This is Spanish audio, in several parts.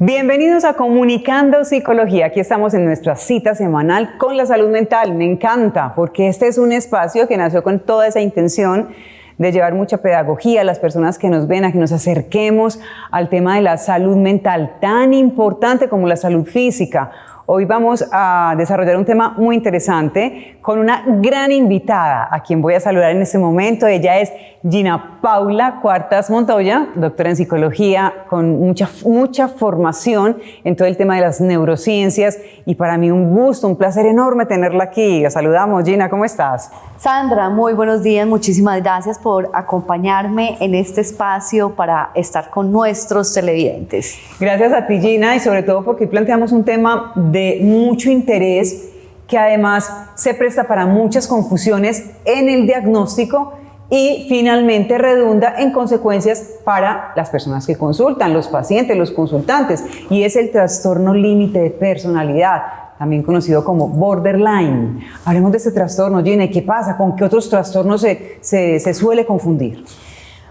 Bienvenidos a Comunicando Psicología. Aquí estamos en nuestra cita semanal con la salud mental. Me encanta porque este es un espacio que nació con toda esa intención de llevar mucha pedagogía a las personas que nos ven, a que nos acerquemos al tema de la salud mental, tan importante como la salud física. Hoy vamos a desarrollar un tema muy interesante con una gran invitada a quien voy a saludar en este momento. Ella es Gina Paula Cuartas Montoya, doctora en psicología con mucha formación en todo el tema de las neurociencias, y para mí un gusto, un placer enorme tenerla aquí. La saludamos. Gina, ¿cómo estás? Sandra, muy buenos días, muchísimas gracias por acompañarme en este espacio para estar con nuestros televidentes. Gracias a ti, Gina, y sobre todo porque planteamos un tema de mucho interés que además se presta para muchas confusiones en el diagnóstico y finalmente redunda en consecuencias para las personas que consultan, los pacientes, los consultantes, y es el trastorno límite de personalidad, también conocido como borderline. Hablemos de este trastorno, Gina, ¿y qué pasa? ¿Con qué otros trastornos se suele confundir?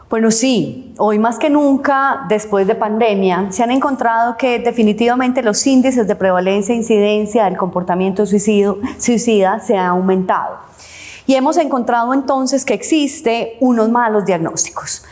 Bueno, sí, hoy más que nunca, después de pandemia, se han encontrado que definitivamente los índices de prevalencia e incidencia del comportamiento suicida se han aumentado. Y hemos encontrado entonces que existe unos malos diagnósticos.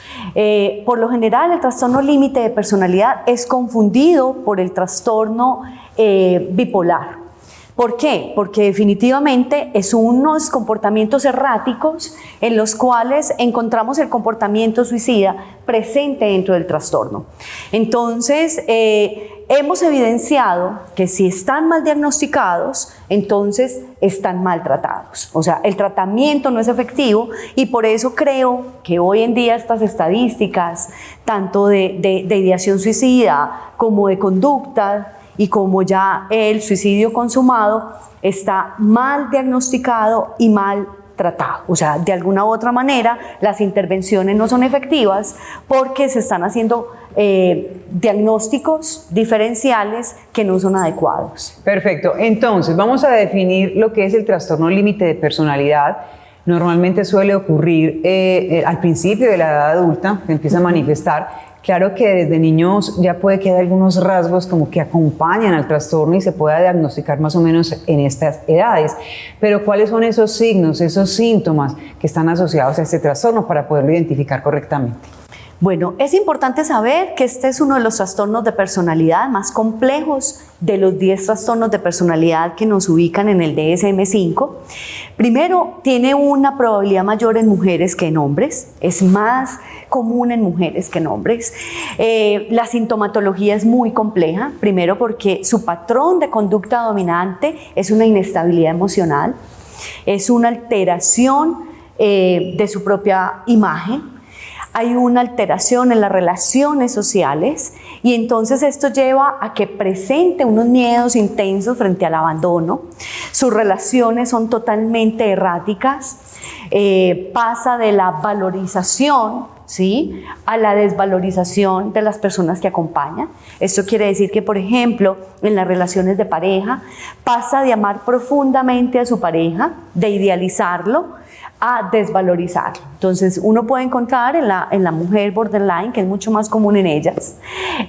Por lo general, el trastorno límite de personalidad es confundido por el trastorno bipolar. ¿Por qué? Porque definitivamente es unos comportamientos erráticos en los cuales encontramos el comportamiento suicida presente dentro del trastorno. Entonces, hemos evidenciado que si están mal diagnosticados, entonces están mal tratados. O sea, el tratamiento no es efectivo, y por eso creo que hoy en día estas estadísticas, tanto de ideación suicida como de conducta, y como ya el suicidio consumado, está mal diagnosticado y mal tratado. O sea, de alguna u otra manera, las intervenciones no son efectivas porque se están haciendo diagnósticos diferenciales que no son adecuados. Perfecto. Entonces, vamos a definir lo que es el trastorno límite de personalidad. Normalmente suele ocurrir al principio de la edad adulta, que empieza a manifestar. Claro que desde niños ya puede que haya algunos rasgos como que acompañan al trastorno y se pueda diagnosticar más o menos en estas edades. Pero ¿cuáles son esos signos, esos síntomas que están asociados a este trastorno para poderlo identificar correctamente? Bueno, es importante saber que este es uno de los trastornos de personalidad más complejos de los 10 trastornos de personalidad que nos ubican en el DSM-5. Primero, tiene una probabilidad mayor en mujeres que en hombres, es más común en mujeres que en hombres. La sintomatología es muy compleja, primero porque su patrón de conducta dominante es una inestabilidad emocional, es una alteración de su propia imagen. Hay una alteración en las relaciones sociales, y entonces esto lleva a que presente unos miedos intensos frente al abandono. Sus relaciones son totalmente erráticas, pasa de la valorización, ¿sí?, a la desvalorización de las personas que acompañan. Esto quiere decir que, por ejemplo, en las relaciones de pareja, pasa de amar profundamente a su pareja, de idealizarlo, a desvalorizarlo. Entonces, uno puede encontrar en la mujer borderline, que es mucho más común en ellas,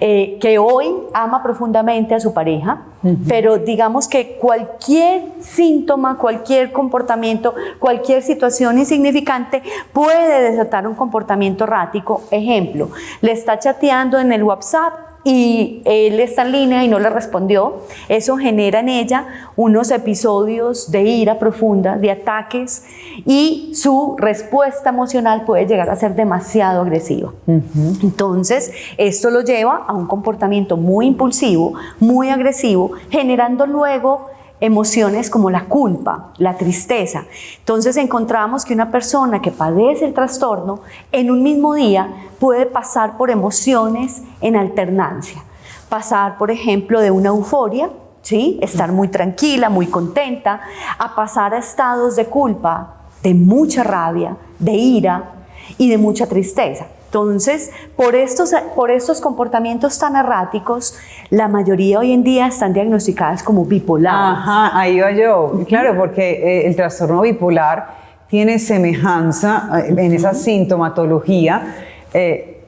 que hoy ama profundamente a su pareja, pero digamos que cualquier síntoma, cualquier comportamiento, cualquier situación insignificante puede desatar un comportamiento errático. Ejemplo, le está chateando en el WhatsApp y él está en línea y no le respondió. Eso genera en ella unos episodios de ira profunda, de ataques, y su respuesta emocional puede llegar a ser demasiado agresiva. Entonces, esto lo lleva a un comportamiento muy impulsivo, muy agresivo, generando luego emociones como la culpa, la tristeza. Entonces encontramos que una persona que padece el trastorno en un mismo día puede pasar por emociones en alternancia. Pasar, por ejemplo, de una euforia, ¿sí?, estar muy tranquila, muy contenta, a pasar a estados de culpa, de mucha rabia, de ira y de mucha tristeza. Entonces, por estos comportamientos tan erráticos, la mayoría hoy en día están diagnosticadas como bipolares. Ajá, ahí va yo. Claro, porque el trastorno bipolar tiene semejanza en esa sintomatología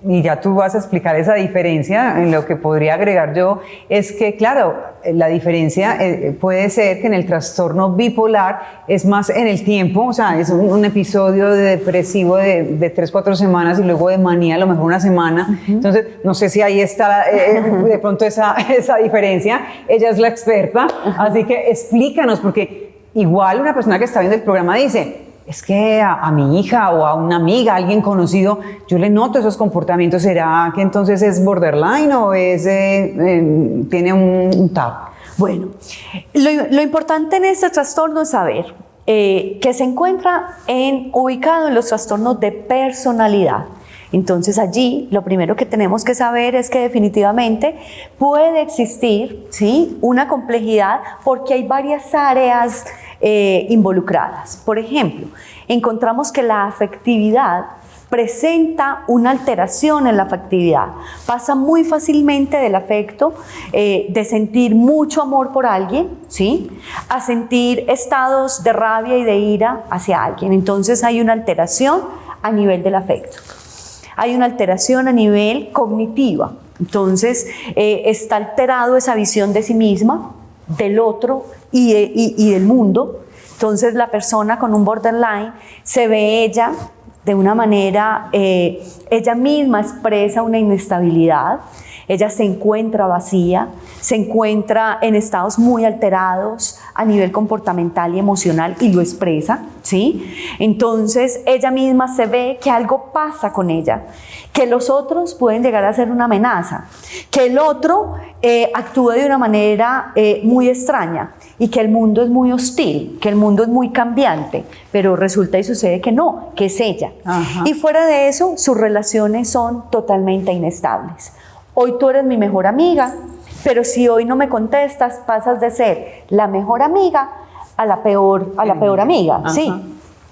y ya tú vas a explicar esa diferencia, en lo que podría agregar yo, es que, claro, la diferencia puede ser que en el trastorno bipolar es más en el tiempo, o sea, es un episodio de depresivo de 3-4 semanas y luego de manía a lo mejor una semana. Entonces, no sé si ahí está de pronto esa diferencia. Ella es la experta, así que explícanos, porque igual una persona que está viendo el programa dice, es que a mi hija o a una amiga, a alguien conocido, yo le noto esos comportamientos. ¿Será que entonces es borderline o tiene un TAP? Bueno, lo importante en este trastorno es saber que se encuentra ubicado en los trastornos de personalidad. Entonces allí lo primero que tenemos que saber es que definitivamente puede existir, ¿sí?, una complejidad porque hay varias áreas involucradas. Por ejemplo, encontramos que la afectividad presenta una alteración en la afectividad. Pasa muy fácilmente del afecto, de sentir mucho amor por alguien, ¿sí?, a sentir estados de rabia y de ira hacia alguien. Entonces hay una alteración a nivel del afecto. Hay una alteración a nivel cognitiva. Entonces está alterado esa visión de sí misma, del otro y del mundo. Entonces la persona con un borderline se ve ella de una manera, ella misma expresa una inestabilidad, ella se encuentra vacía, se encuentra en estados muy alterados a nivel comportamental y emocional y lo expresa, ¿sí? Entonces ella misma se ve que algo pasa con ella, que los otros pueden llegar a ser una amenaza, que el otro actúa de una manera muy extraña y que el mundo es muy hostil, que el mundo es muy cambiante, pero resulta y sucede que no, que es ella. Ajá. Y fuera de eso, sus relaciones son totalmente inestables. Hoy tú eres mi mejor amiga, pero si hoy no me contestas, pasas de ser la mejor amiga a la peor amiga, ajá, ¿sí?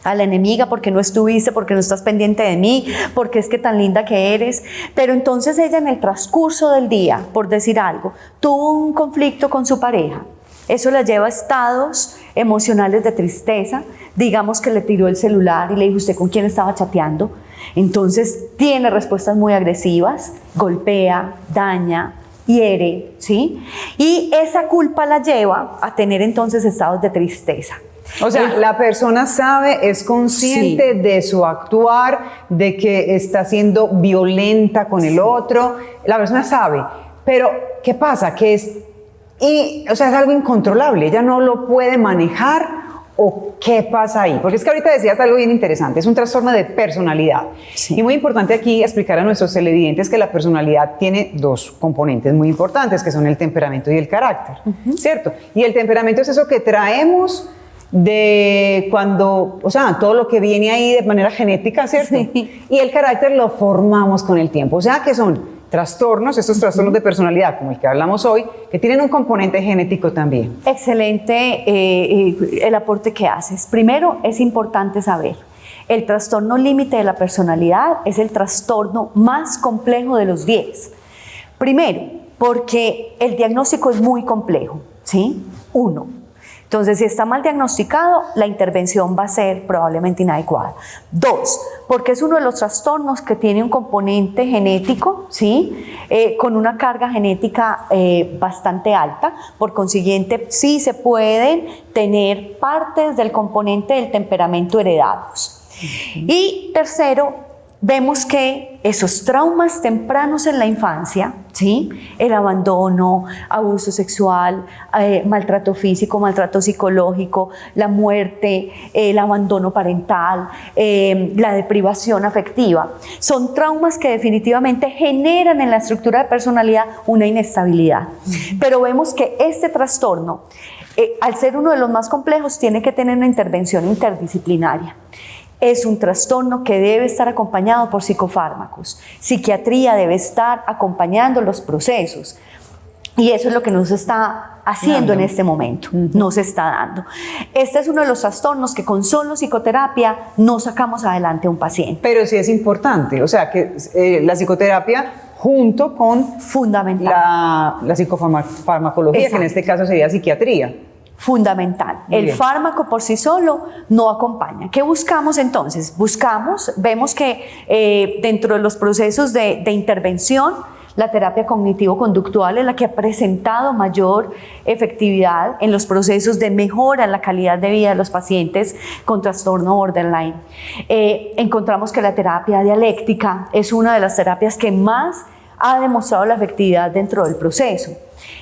A la enemiga porque no estuviste, porque no estás pendiente de mí, porque es que tan linda que eres. Pero entonces ella en el transcurso del día, por decir algo, tuvo un conflicto con su pareja. Eso la lleva a estados emocionales de tristeza. Digamos que le tiró el celular y le dijo, ¿usted con quién estaba chateando? Entonces tiene respuestas muy agresivas, golpea, daña, hiere, ¿sí? Y esa culpa la lleva a tener entonces estados de tristeza. O sea, la persona sabe, es consciente, sí, de su actuar, de que está siendo violenta con el otro. La persona sabe, pero ¿qué pasa? Que es algo incontrolable, ella no lo puede manejar. ¿O qué pasa ahí? Porque es que ahorita decías algo bien interesante, es un trastorno de personalidad. Sí. Y muy importante aquí explicar a nuestros televidentes que la personalidad tiene dos componentes muy importantes, que son el temperamento y el carácter, ¿cierto? Y el temperamento es eso que traemos de cuando, o sea, todo lo que viene ahí de manera genética, ¿cierto? Sí. Y el carácter lo formamos con el tiempo, o sea, que son trastornos, estos trastornos de personalidad, como el que hablamos hoy, que tienen un componente genético también. Excelente el aporte que haces. Primero, es importante saber, el trastorno límite de la personalidad es el trastorno más complejo de los 10. Primero, porque el diagnóstico es muy complejo, ¿sí? Entonces, si está mal diagnosticado, la intervención va a ser probablemente inadecuada. 2, porque es uno de los trastornos que tiene un componente genético, ¿sí? Con una carga genética bastante alta. Por consiguiente, sí se pueden tener partes del componente del temperamento heredados. Y tercero, vemos que esos traumas tempranos en la infancia, ¿sí? El abandono, abuso sexual, maltrato físico, maltrato psicológico, la muerte, el abandono parental, la deprivación afectiva, son traumas que definitivamente generan en la estructura de personalidad una inestabilidad. Pero vemos que este trastorno, al ser uno de los más complejos, tiene que tener una intervención interdisciplinaria. Es un trastorno que debe estar acompañado por psicofármacos. Psiquiatría debe estar acompañando los procesos. Y eso es lo que nos está haciendo en este momento, nos está dando. Este es uno de los trastornos que con solo psicoterapia no sacamos adelante a un paciente. Pero sí es importante, o sea, que la psicoterapia junto con fundamental la psicofarmacología, que en este caso sería psiquiatría. fundamental. Muy El bien. fármaco por sí solo no acompaña. ¿Qué buscamos entonces? Vemos que dentro de los procesos de intervención, la terapia cognitivo-conductual es la que ha presentado mayor efectividad en los procesos de mejora en la calidad de vida de los pacientes con trastorno borderline. Encontramos que la terapia dialéctica es una de las terapias que más ha demostrado la efectividad dentro del proceso.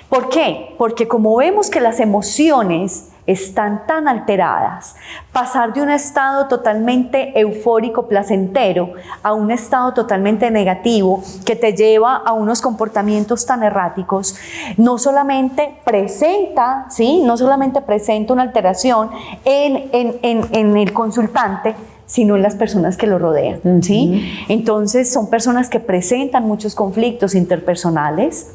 ¿Por qué? Porque como vemos que las emociones están tan alteradas, pasar de un estado totalmente eufórico, placentero, a un estado totalmente negativo que te lleva a unos comportamientos tan erráticos, no solamente presenta una alteración en el consultante, sino en las personas que lo rodean, ¿sí? Entonces son personas que presentan muchos conflictos interpersonales.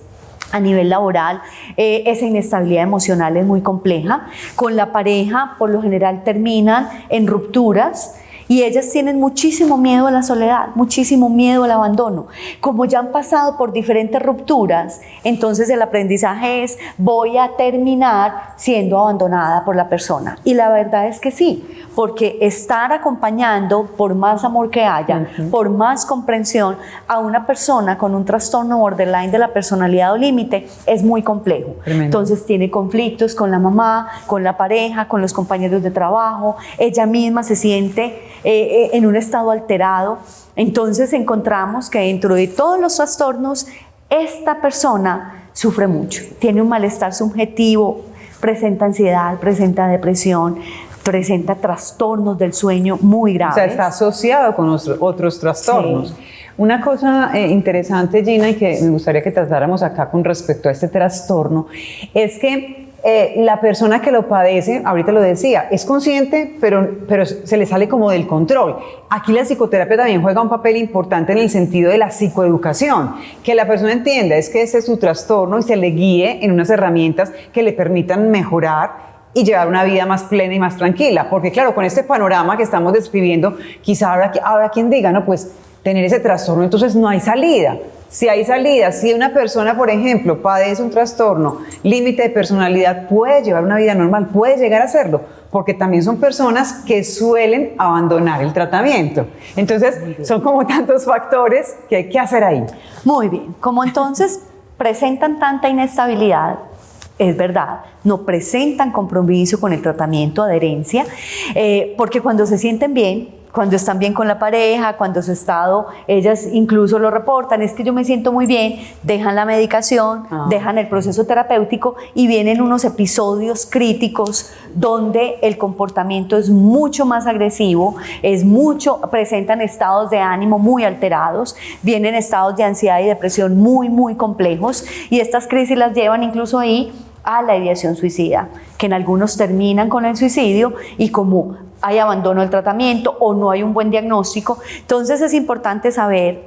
A nivel laboral, esa inestabilidad emocional es muy compleja. Con la pareja, por lo general, terminan en rupturas y ellas tienen muchísimo miedo a la soledad, muchísimo miedo al abandono. Como ya han pasado por diferentes rupturas, entonces el aprendizaje es: voy a terminar siendo abandonada por la persona. Y la verdad es que sí, porque estar acompañando, por más amor que haya, por más comprensión, a una persona con un trastorno borderline de la personalidad o límite es muy complejo. Tremendo. Entonces tiene conflictos con la mamá, con la pareja, con los compañeros de trabajo, ella misma se siente en un estado alterado. Entonces encontramos que dentro de todos los trastornos, esta persona sufre mucho, tiene un malestar subjetivo, presenta ansiedad, presenta depresión, presenta trastornos del sueño muy graves. O sea, está asociado con otros trastornos. Sí. Una cosa interesante, Gina, y que me gustaría que tratáramos acá con respecto a este trastorno, es que la persona que lo padece, ahorita lo decía, es consciente, pero se le sale como del control. Aquí la psicoterapia también juega un papel importante en el sentido de la psicoeducación, que la persona entienda es que ese es su trastorno y se le guíe en unas herramientas que le permitan mejorar y llevar una vida más plena y más tranquila. Porque claro, con este panorama que estamos describiendo, quizá habrá quien diga, no, pues tener ese trastorno, entonces no hay salida. Si hay salida, si una persona, por ejemplo, padece un trastorno, límite de personalidad, puede llevar una vida normal, puede llegar a hacerlo, porque también son personas que suelen abandonar el tratamiento. Entonces, son como tantos factores que hay que hacer ahí. Muy bien, como entonces presentan tanta inestabilidad, es verdad, no presentan compromiso con el tratamiento, adherencia, porque cuando se sienten bien, cuando están bien con la pareja, cuando su estado, ellas incluso lo reportan, es que yo me siento muy bien, dejan la medicación, dejan el proceso terapéutico y vienen unos episodios críticos donde el comportamiento es mucho más agresivo, presentan estados de ánimo muy alterados, vienen estados de ansiedad y depresión muy, muy complejos, y estas crisis las llevan incluso ahí a la ideación suicida, que en algunos terminan con el suicidio, y como hay abandono del tratamiento o no hay un buen diagnóstico, entonces es importante saber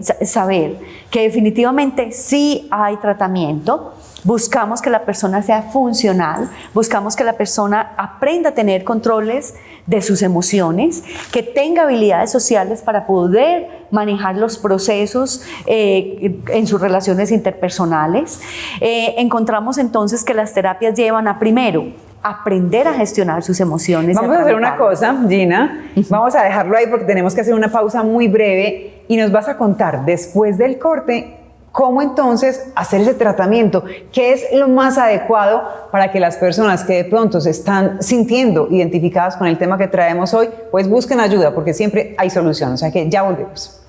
que definitivamente sí hay tratamiento. Buscamos que la persona sea funcional, buscamos que la persona aprenda a tener controles de sus emociones, que tenga habilidades sociales para poder manejar los procesos en sus relaciones interpersonales. Encontramos entonces que las terapias llevan a, primero, aprender a gestionar sus emociones. Vamos a hacer una cosa, Gina, vamos a dejarlo ahí porque tenemos que hacer una pausa muy breve y nos vas a contar después del corte cómo entonces hacer ese tratamiento, qué es lo más adecuado para que las personas que de pronto se están sintiendo identificadas con el tema que traemos hoy, pues busquen ayuda, porque siempre hay solución. O sea que ya volvemos.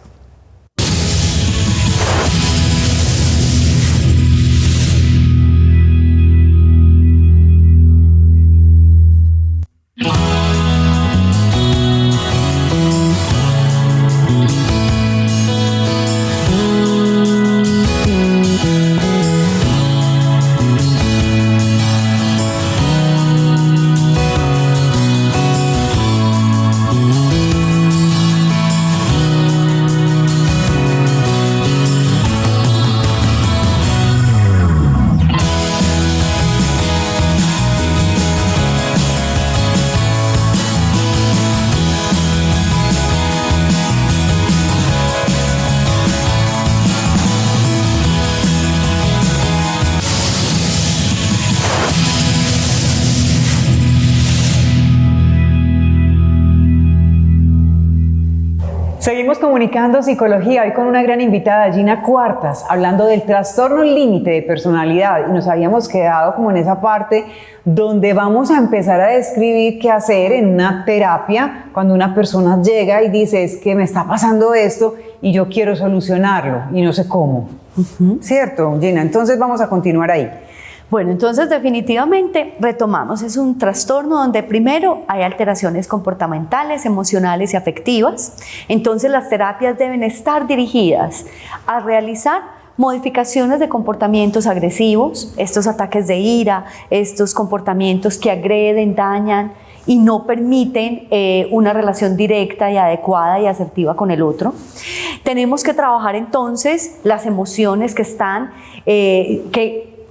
Seguimos comunicando psicología hoy con una gran invitada, Gina Cuartas, hablando del trastorno límite de personalidad, y nos habíamos quedado como en esa parte donde vamos a empezar a describir qué hacer en una terapia cuando una persona llega y dice, es que me está pasando esto y yo quiero solucionarlo y no sé cómo. ¿Cierto, Gina? Entonces vamos a continuar ahí. Bueno, entonces definitivamente retomamos, es un trastorno donde primero hay alteraciones comportamentales, emocionales y afectivas. Entonces las terapias deben estar dirigidas a realizar modificaciones de comportamientos agresivos, estos ataques de ira, estos comportamientos que agreden, dañan y no permiten una relación directa y adecuada y asertiva con el otro. Tenemos que trabajar entonces las emociones que están,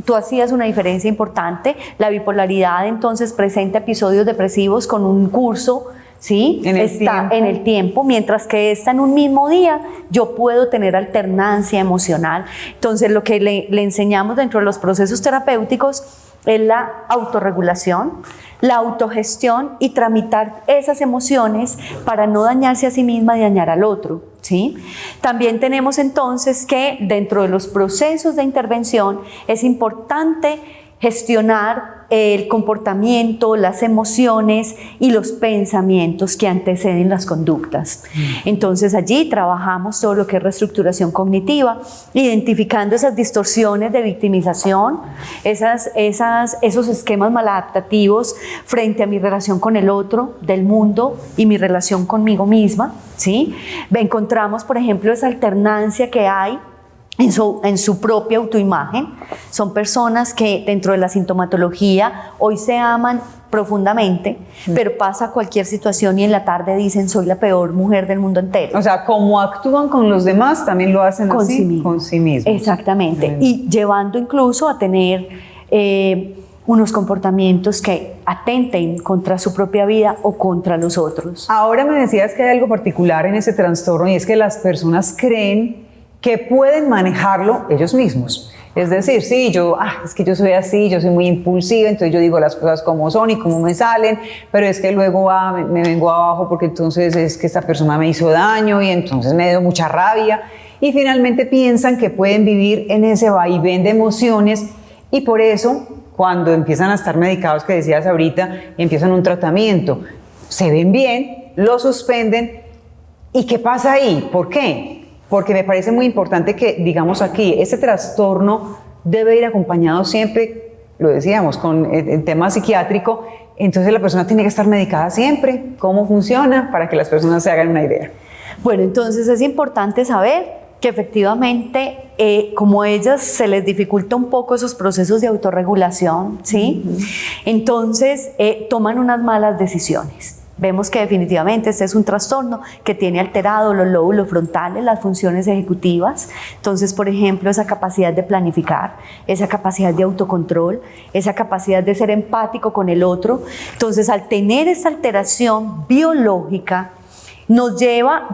tú hacías una diferencia importante. La bipolaridad entonces presenta episodios depresivos con un curso, ¿sí? Está en el tiempo, mientras que está en un mismo día, yo puedo tener alternancia emocional. Entonces lo que le enseñamos dentro de los procesos terapéuticos es la autorregulación, la autogestión y tramitar esas emociones para no dañarse a sí misma y dañar al otro, ¿sí? También tenemos entonces que dentro de los procesos de intervención es importante gestionar el comportamiento, las emociones y los pensamientos que anteceden las conductas. Entonces allí trabajamos todo lo que es reestructuración cognitiva, identificando esas distorsiones de victimización, esos esquemas maladaptativos frente a mi relación con el otro, del mundo y mi relación conmigo misma, ¿sí? Encontramos, por ejemplo, esa alternancia que hay en su propia autoimagen. Son personas que dentro de la sintomatología hoy se aman profundamente, pero pasa cualquier situación y en la tarde dicen soy la peor mujer del mundo entero. O sea, como actúan con los demás, también lo hacen con así, sí mismos. con sí mismos. Exactamente, y llevando incluso a tener unos comportamientos que atenten contra su propia vida o contra los otros. Ahora me decías que hay algo particular en ese trastorno y es que las personas creen que pueden manejarlo ellos mismos. Es decir, sí, es que yo soy así, yo soy muy impulsiva, entonces yo digo las cosas como son y como me salen, pero es que luego me vengo abajo porque entonces es que esta persona me hizo daño y entonces me dio mucha rabia, y finalmente piensan que pueden vivir en ese vaivén de emociones, y por eso cuando empiezan a estar medicados, que decías ahorita, empiezan un tratamiento, se ven bien, lo suspenden, ¿y qué pasa ahí? ¿Por qué? Porque me parece muy importante que, digamos aquí, ese trastorno debe ir acompañado siempre, lo decíamos, con el tema psiquiátrico, entonces la persona tiene que estar medicada siempre. ¿Cómo funciona? Para que las personas se hagan una idea. Bueno, entonces es importante saber que efectivamente, como a ellas se les dificulta un poco esos procesos de autorregulación, ¿sí? Entonces toman unas malas decisiones. Vemos que definitivamente este es un trastorno que tiene alterado los lóbulos frontales, las funciones ejecutivas. Entonces, por ejemplo, esa capacidad de planificar, esa capacidad de autocontrol, esa capacidad de ser empático con el otro. Entonces, al tener esta alteración biológica,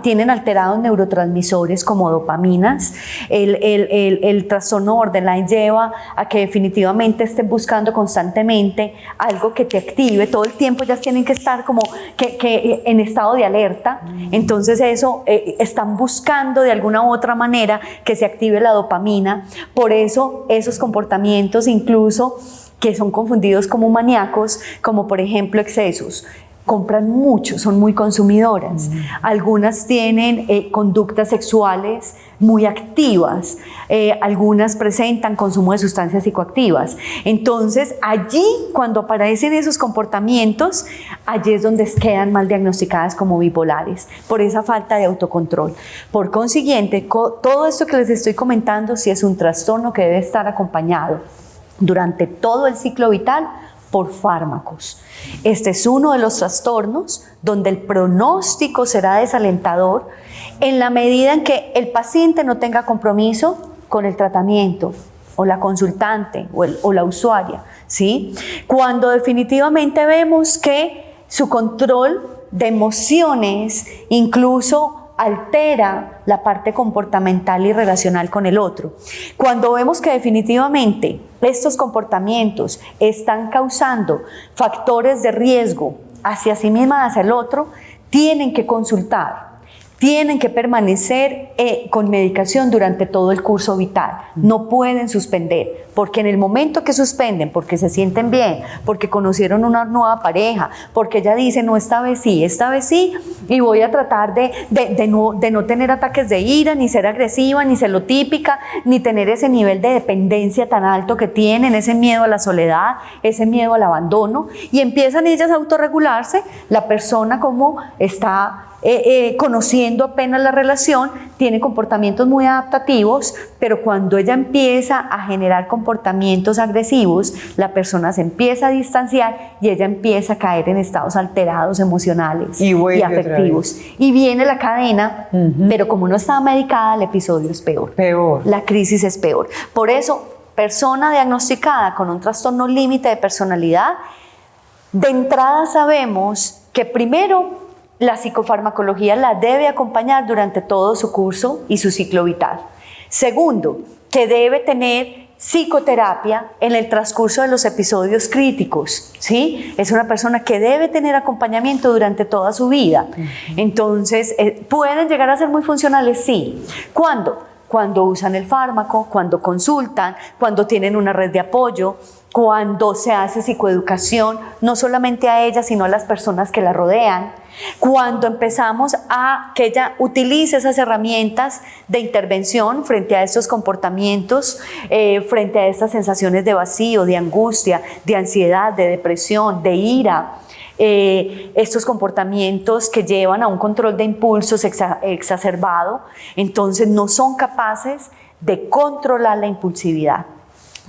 tienen alterados neurotransmisores como dopaminas. El trastorno borderline lleva a que definitivamente estén buscando constantemente algo que te active, todo el tiempo ellas tienen que estar como que en estado de alerta. Entonces eso, están buscando de alguna u otra manera que se active la dopamina. Por eso esos comportamientos incluso que son confundidos como maníacos, como por ejemplo excesos. Compran mucho, son muy consumidoras. Algunas tienen conductas sexuales muy activas, algunas presentan consumo de sustancias psicoactivas. Entonces, allí, cuando aparecen esos comportamientos, allí es donde quedan mal diagnosticadas como bipolares, por esa falta de autocontrol. Por consiguiente, todo esto que les estoy comentando, sí es un trastorno que debe estar acompañado durante todo el ciclo vital por fármacos. Este es uno de los trastornos donde el pronóstico será desalentador en la medida en que el paciente no tenga compromiso con el tratamiento, o la consultante o la usuaria, ¿sí? Cuando definitivamente vemos que su control de emociones incluso altera la parte comportamental y relacional con el otro. Cuando vemos que definitivamente estos comportamientos están causando factores de riesgo hacia sí misma, hacia el otro, tienen que consultar tienen que permanecer con medicación durante todo el curso vital. No pueden suspender, porque en el momento que suspenden, porque se sienten bien, porque conocieron una nueva pareja, porque ella dice, no, esta vez sí, y voy a tratar de no tener ataques de ira, ni ser agresiva, ni celotípica, ni tener ese nivel de dependencia tan alto que tienen, ese miedo a la soledad, ese miedo al abandono, y empiezan ellas a autorregularse. La persona, como está conociendo apenas la relación, tiene comportamientos muy adaptativos, pero cuando ella empieza a generar comportamientos agresivos, la persona se empieza a distanciar y ella empieza a caer en estados alterados emocionales y afectivos. Y viene la cadena, pero como no está medicada, el episodio es peor. La crisis es peor. Por eso, persona diagnosticada con un trastorno límite de personalidad, de entrada sabemos que primero, la psicofarmacología la debe acompañar durante todo su curso y su ciclo vital. Segundo, que debe tener psicoterapia en el transcurso de los episodios críticos, ¿sí? Es una persona que debe tener acompañamiento durante toda su vida. Entonces, ¿pueden llegar a ser muy funcionales? Sí. ¿Cuándo? Cuando usan el fármaco, cuando consultan, cuando tienen una red de apoyo, cuando se hace psicoeducación, no solamente a ella, sino a las personas que la rodean, cuando empezamos a que ella utilice esas herramientas de intervención frente a estos comportamientos, frente a estas sensaciones de vacío, de angustia, de ansiedad, de depresión, de ira, estos comportamientos que llevan a un control de impulsos exacerbado, entonces no son capaces de controlar la impulsividad.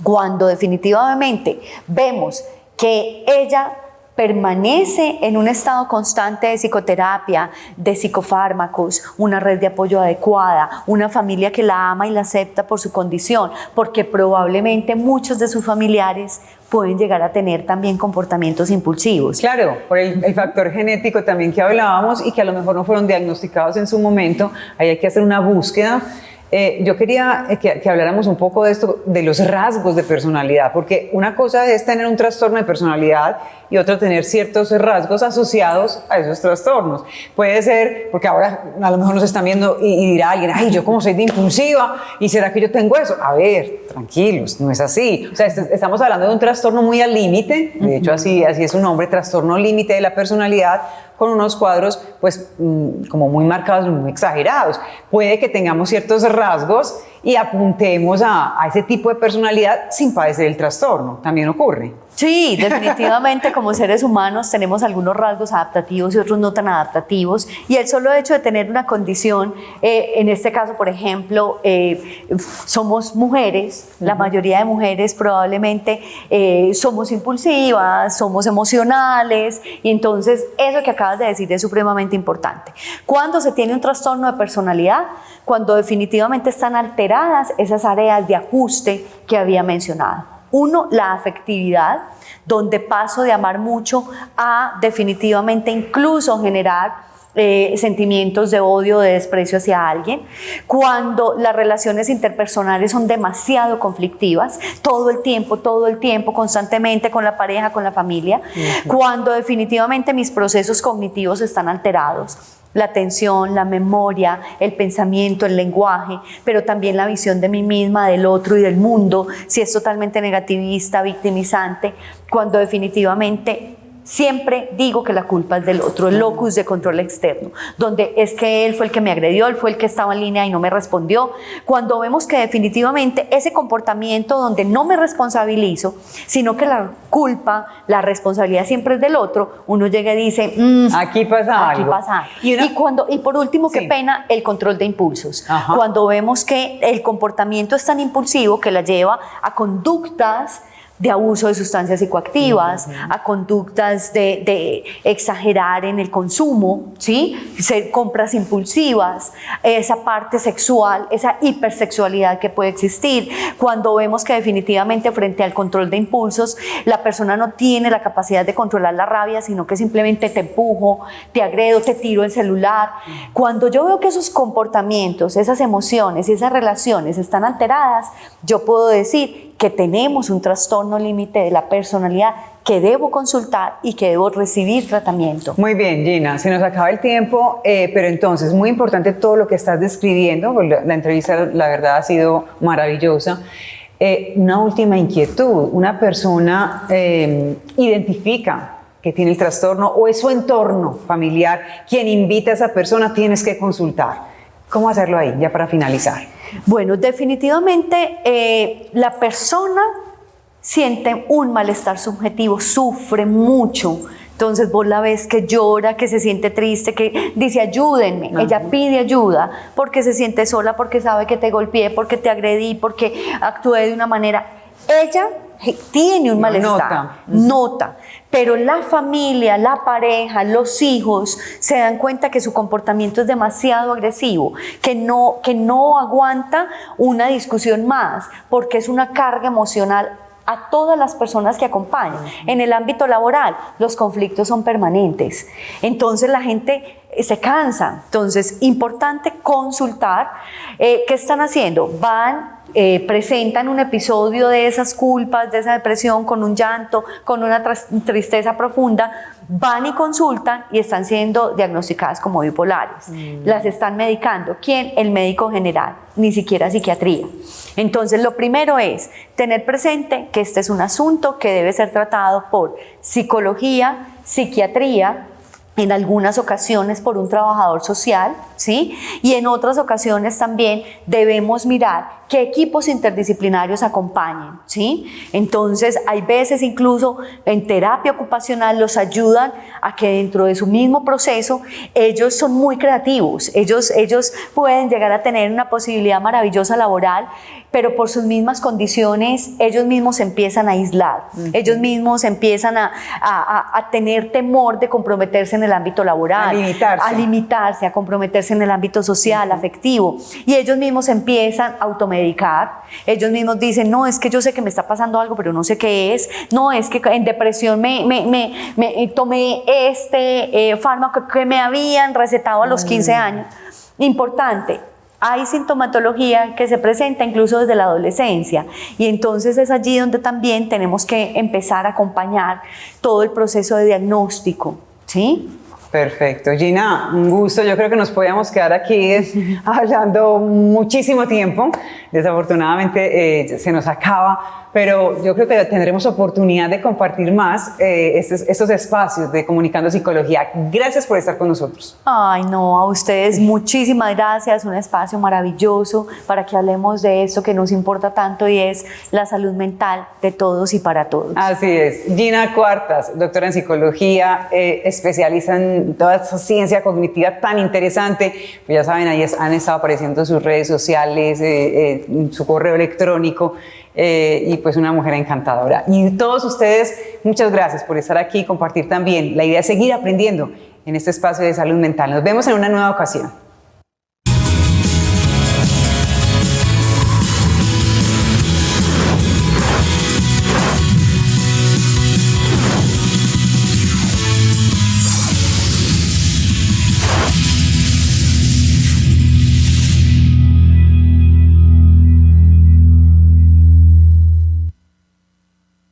Cuando definitivamente vemos que ella permanece en un estado constante de psicoterapia, de psicofármacos, una red de apoyo adecuada, una familia que la ama y la acepta por su condición, porque probablemente muchos de sus familiares pueden llegar a tener también comportamientos impulsivos. Claro, por el factor genético también que hablábamos y que a lo mejor no fueron diagnosticados en su momento, ahí hay que hacer una búsqueda. Yo quería que habláramos un poco de esto, de los rasgos de personalidad, porque una cosa es tener un trastorno de personalidad y otra tener ciertos rasgos asociados a esos trastornos. Puede ser, porque ahora a lo mejor nos están viendo y dirá alguien, ay, yo como soy de impulsiva, ¿y será que yo tengo eso? A ver, tranquilos, no es así. O sea, estamos hablando de un trastorno muy al límite, de hecho así es su nombre, trastorno límite de la personalidad, con unos cuadros pues como muy marcados, muy exagerados. Puede que tengamos ciertos rasgos y apuntemos a ese tipo de personalidad sin padecer el trastorno. También ocurre. Sí, definitivamente como seres humanos tenemos algunos rasgos adaptativos y otros no tan adaptativos, y el solo hecho de tener una condición, en este caso por ejemplo, somos mujeres, la mayoría de mujeres probablemente somos impulsivas, somos emocionales, y entonces eso que acabas de decir es supremamente importante. Cuando se tiene un trastorno de personalidad, cuando definitivamente están alteradas esas áreas de ajuste que había mencionado. Uno, la afectividad, donde paso de amar mucho a definitivamente incluso generar sentimientos de odio, de desprecio hacia alguien. Cuando las relaciones interpersonales son demasiado conflictivas, todo el tiempo, constantemente con la pareja, con la familia. Cuando definitivamente mis procesos cognitivos están alterados. La atención, la memoria, el pensamiento, el lenguaje, pero también la visión de mí misma, del otro y del mundo, si es totalmente negativista, victimizante, cuando definitivamente siempre digo que la culpa es del otro, el locus de control externo, donde es que él fue el que me agredió, él fue el que estaba en línea y no me respondió. Cuando vemos que definitivamente ese comportamiento donde no me responsabilizo, sino que la culpa, la responsabilidad siempre es del otro, uno llega y dice, aquí pasa algo. Y por último, qué pena, el control de impulsos. Ajá. Cuando vemos que el comportamiento es tan impulsivo que la lleva a conductas de abuso de sustancias psicoactivas, a conductas de exagerar en el consumo, ¿sí? Compras impulsivas, esa parte sexual, esa hipersexualidad que puede existir. Cuando vemos que definitivamente frente al control de impulsos, la persona no tiene la capacidad de controlar la rabia, sino que simplemente te empujo, te agredo, te tiro el celular. Cuando yo veo que esos comportamientos, esas emociones y esas relaciones están alteradas, yo puedo decir que tenemos un trastorno límite de la personalidad que debo consultar y que debo recibir tratamiento. Muy bien, Gina, se nos acaba el tiempo, pero entonces, muy importante todo lo que estás describiendo, la entrevista, la verdad, ha sido maravillosa. Una última inquietud, una persona identifica que tiene el trastorno o es su entorno familiar quien invita a esa persona, tienes que consultar. ¿Cómo hacerlo ahí, ya para finalizar? Bueno, definitivamente la persona siente un malestar subjetivo, sufre mucho. Entonces vos la ves que llora, que se siente triste, que dice ayúdenme. Ella pide ayuda porque se siente sola, porque sabe que te golpeé, porque te agredí, porque actué de una manera. Ella tiene un malestar, nota, pero la familia, la pareja, los hijos se dan cuenta que su comportamiento es demasiado agresivo, que no aguanta una discusión más, porque es una carga emocional a todas las personas que acompañan. En el ámbito laboral, los conflictos son permanentes. Entonces la gente se cansa. Entonces, importante consultar. ¿Qué están haciendo? Van, presentan un episodio de esas culpas, de esa depresión, con un llanto, con una tristeza profunda, van y consultan y están siendo diagnosticadas como bipolares. Las están medicando. ¿Quién? El médico general, ni siquiera psiquiatría. Entonces, lo primero es tener presente que este es un asunto que debe ser tratado por psicología, psiquiatría, en algunas ocasiones por un trabajador social, ¿sí? Y en otras ocasiones también debemos mirar qué equipos interdisciplinarios acompañen, ¿sí? Entonces, hay veces incluso en terapia ocupacional los ayudan a que dentro de su mismo proceso, ellos son muy creativos, ellos pueden llegar a tener una posibilidad maravillosa laboral, pero por sus mismas condiciones, ellos mismos se empiezan a aislar, ellos mismos empiezan a tener temor de comprometerse en el ámbito laboral, a limitarse, a comprometerse en el ámbito social, afectivo, y ellos mismos empiezan a automedicar, ellos mismos dicen, no, es que yo sé que me está pasando algo, pero no sé qué es, no, es que en depresión me tomé este fármaco que me habían recetado a los 15 años. Importante. Hay sintomatología que se presenta incluso desde la adolescencia y entonces es allí donde también tenemos que empezar a acompañar todo el proceso de diagnóstico, ¿sí? Perfecto. Gina, un gusto. Yo creo que nos podíamos quedar aquí hablando muchísimo tiempo. Desafortunadamente se nos acaba, pero yo creo que tendremos oportunidad de compartir más estos espacios de Comunicando Psicología. Gracias por estar con nosotros. Ay, no, a ustedes muchísimas gracias. Un espacio maravilloso para que hablemos de esto que nos importa tanto y es la salud mental de todos y para todos. Así es. Gina Cuartas, doctora en Psicología, especialista en toda esa ciencia cognitiva tan interesante. Pues ya saben, ahí han estado apareciendo sus redes sociales, su correo electrónico. Y pues una mujer encantadora. Y todos ustedes, muchas gracias por estar aquí y compartir también. La idea es seguir aprendiendo en este espacio de salud mental. Nos vemos en una nueva ocasión.